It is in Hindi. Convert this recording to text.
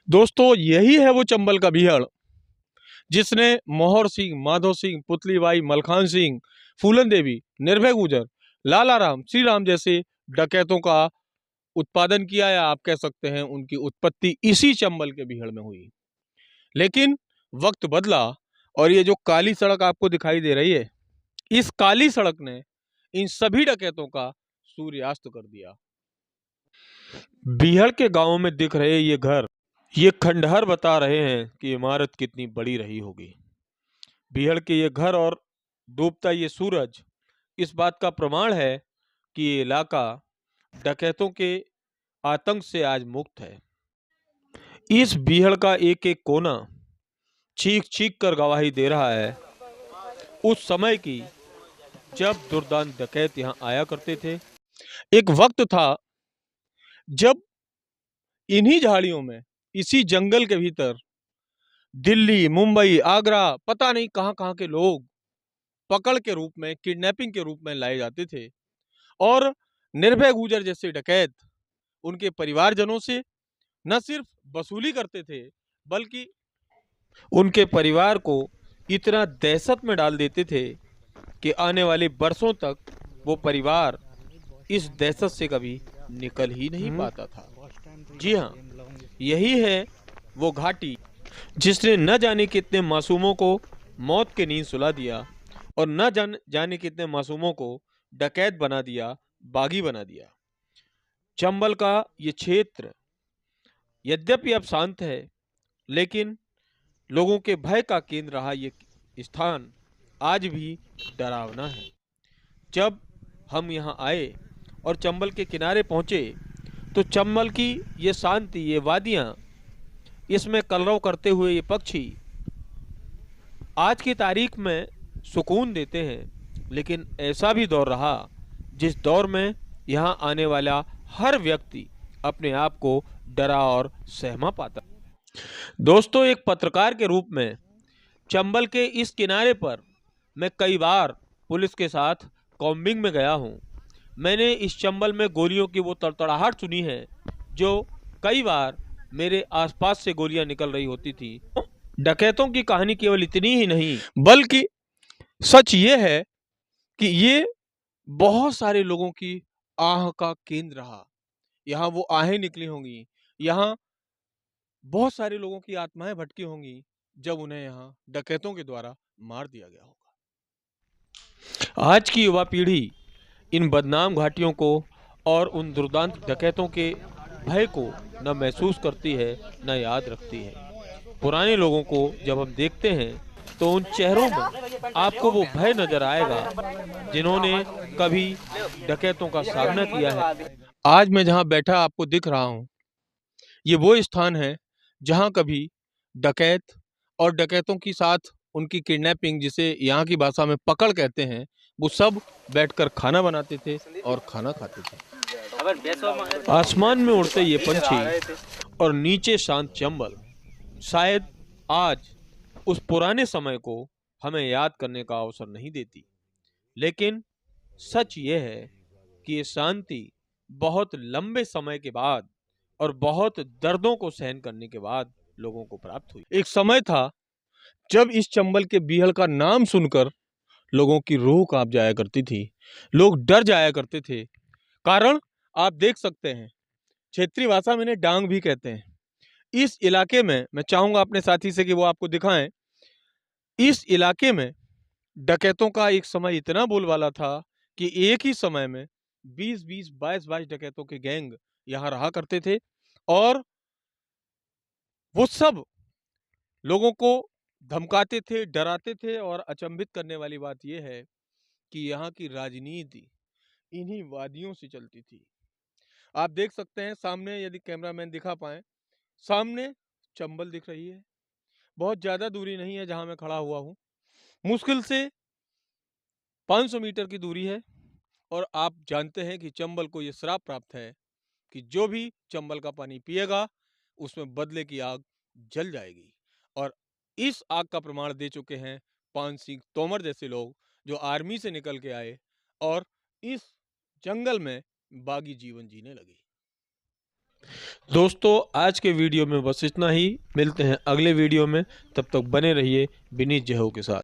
दोस्तों यही है वो चंबल का बीहड़ जिसने मोहर सिंह, माधो सिंह, पुतलीबाई, मलखान सिंह, फूलन देवी, निर्भय गुजर, लाला राम, श्री राम जैसे डकैतों का उत्पादन किया, या आप कह सकते हैं उनकी उत्पत्ति इसी चंबल के बीहड़ में हुई। लेकिन वक्त बदला और ये जो काली सड़क आपको दिखाई दे रही है, इस काली सड़क ने इन सभी डकैतों का सूर्यास्त कर दिया। बीहड़ के गांवों में दिख रहे ये घर, ये खंडहर बता रहे हैं कि इमारत कितनी बड़ी रही होगी। बीहड़ के ये घर और डूबता ये सूरज इस बात का प्रमाण है कि ये इलाका डकैतों के आतंक से आज मुक्त है। इस बीहड़ का एक एक कोना चीख चीख कर गवाही दे रहा है उस समय की, जब दुर्दांत डकैत यहाँ आया करते थे। एक वक्त था जब इन्हीं झाड़ियों में, इसी जंगल के भीतर दिल्ली, मुंबई, आगरा, पता नहीं कहां कहां के लोग पकड़ के रूप में, किडनैपिंग के रूप में लाए जाते थे और निर्भय गुजर जैसे डकैत उनके परिवारजनों से न सिर्फ वसूली करते थे, बल्कि उनके परिवार को इतना दहशत में डाल देते थे कि आने वाले बरसों तक वो परिवार इस दहशत से कभी निकल ही नहीं पाता था। जी हाँ, यही है वो घाटी जिसने न जाने कितने मासूमों को मौत की नींद सुला दिया और न जाने कितने मासूमों को डकैत बना दिया, बागी बना दिया। चंबल का ये क्षेत्र यद्यपि अब शांत है, लेकिन लोगों के भय का केंद्र रहा ये स्थान आज भी डरावना है। जब हम यहाँ आए और चंबल के किनारे पहुँचे तो चंबल की ये शांति, ये वादियाँ, इसमें कलरव करते हुए ये पक्षी आज की तारीख में सुकून देते हैं। लेकिन ऐसा भी दौर रहा जिस दौर में यहाँ आने वाला हर व्यक्ति अपने आप को डरा और सहमा पाता। दोस्तों, एक पत्रकार के रूप में चंबल के इस किनारे पर मैं कई बार पुलिस के साथ कॉम्बिंग में गया हूँ। मैंने इस चंबल में गोलियों की वो तड़तड़ाहट सुनी है जो कई बार मेरे आसपास से गोलियां निकल रही होती थी। डकैतों की कहानी केवल इतनी ही नहीं, बल्कि सच ये है कि ये बहुत सारे लोगों की आह का केंद्र रहा। यहाँ वो आहें निकली होंगी, यहाँ बहुत सारे लोगों की आत्माएं भटकी होंगी जब उन्हें यहाँ डकैतों के द्वारा मार दिया गया होगा। आज की युवा पीढ़ी इन बदनाम घाटियों को और उन दुर्दांत डकैतों के भय को न महसूस करती है, न याद रखती है। पुराने लोगों को जब हम देखते हैं तो उन चेहरों में आपको वो भय नजर आएगा जिन्होंने कभी डकैतों का सामना किया है। आज मैं जहां बैठा आपको दिख रहा हूं, ये वो स्थान है जहां कभी डकैत और डकैतों के साथ उनकी किडनैपिंग, जिसे यहाँ की भाषा में पकड़ कहते हैं, वो सब बैठकर खाना बनाते थे और खाना खाते थे। आसमान में उड़ते ये पंछी और नीचे शांत चंबल शायद आज उस पुराने समय को हमें याद करने का अवसर नहीं देती। लेकिन सच ये है कि ये शांति बहुत लंबे समय के बाद और बहुत दर्दों को सहन करने के बाद लोगों को प्राप्त हुई। एक समय था जब इस चंबल के बीहड़ का नाम सुनकर लोगों की रूह कांप जाया करती थी, लोग डर जाया करते थे। कारण आप देख सकते हैं, क्षेत्रीय भाषा में इन्हें डांग भी कहते हैं। इस इलाके में मैं चाहूंगा अपने साथी से कि वो आपको दिखाएं। इस इलाके में डकैतों का एक समय इतना बोलबाला था कि एक ही समय में 20-20, 22-22 डकैतों के गैंग यहाँ रहा करते थे और वो सब लोगों को धमकाते थे, डराते थे। और अचंभित करने वाली बात यह है कि यहाँ की राजनीति इन्हीं वादियों से चलती थी। आप देख सकते हैं सामने, यदि कैमरामैन दिखा पाए, सामने चंबल दिख रही है। बहुत ज्यादा दूरी नहीं है जहां मैं खड़ा हुआ हूं, मुश्किल से 500 मीटर की दूरी है। और आप जानते हैं कि चंबल को यह श्राप प्राप्त है कि जो भी चंबल का पानी पिएगा उसमें बदले की आग जल जाएगी। और इस आग का प्रमाण दे चुके हैं पान सिंह तोमर जैसे लोग, जो आर्मी से निकल के आए और इस जंगल में बागी जीवन जीने लगे। दोस्तों आज के वीडियो में बस इतना ही। मिलते हैं अगले वीडियो में, तब तक बने रहिए विनीत जय हो के साथ।